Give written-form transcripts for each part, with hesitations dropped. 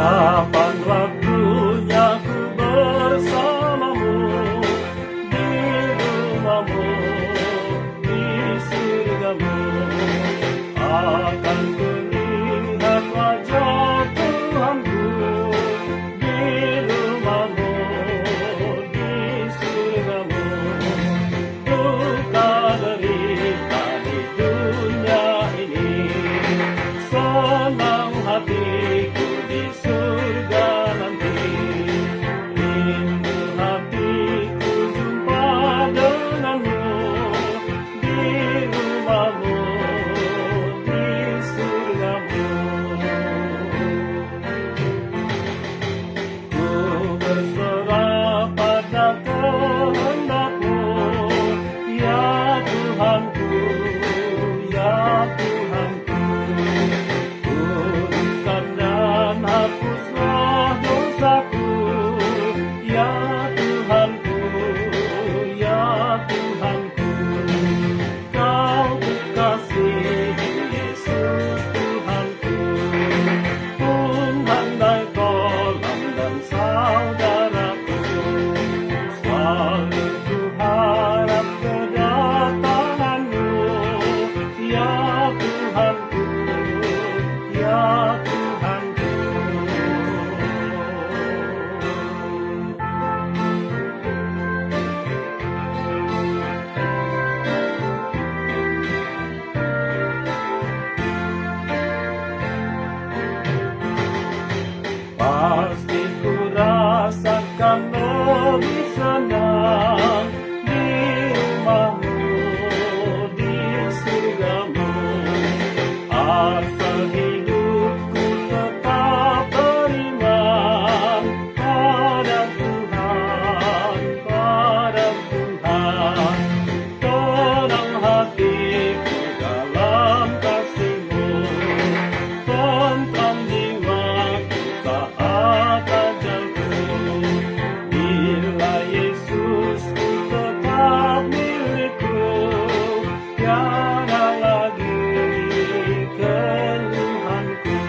Kapan waktunya ku bersamamu, di rumahmu, di surgamu. Akan kulihat wajah Tuhanku, di rumahmu, di surgamu. Duka derita di dunia ini, senang hatiku di surga nanti. Rindu hatiku jumpa denganmu, di rumahmu, di surgamu. Ku berserah pada kehendakmu, ya Tuhanku, ya Tuhanku. Uruskan dan hapuslah dosaku, ya Tuhanku, ya Tuhanku. Kau kukasihi Yesus Tuhanku, pun handai tolong dan saudaraku. Selalu ku harap kedatanganmu, ya Tuhanku, ya Tuhanku. Pasti ku rasakan lebih senang di rumahmu, di surgamu. Asal hidupku tetap beriman pada Tuhan, pada Tuhan. Tenang hatiku dalam kasih-Mu, tentram jiwaku saat ajalku. Bila Yesus ku tetap milikku, tiada lagi keluhanku.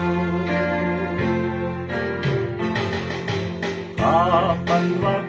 Kapan waktu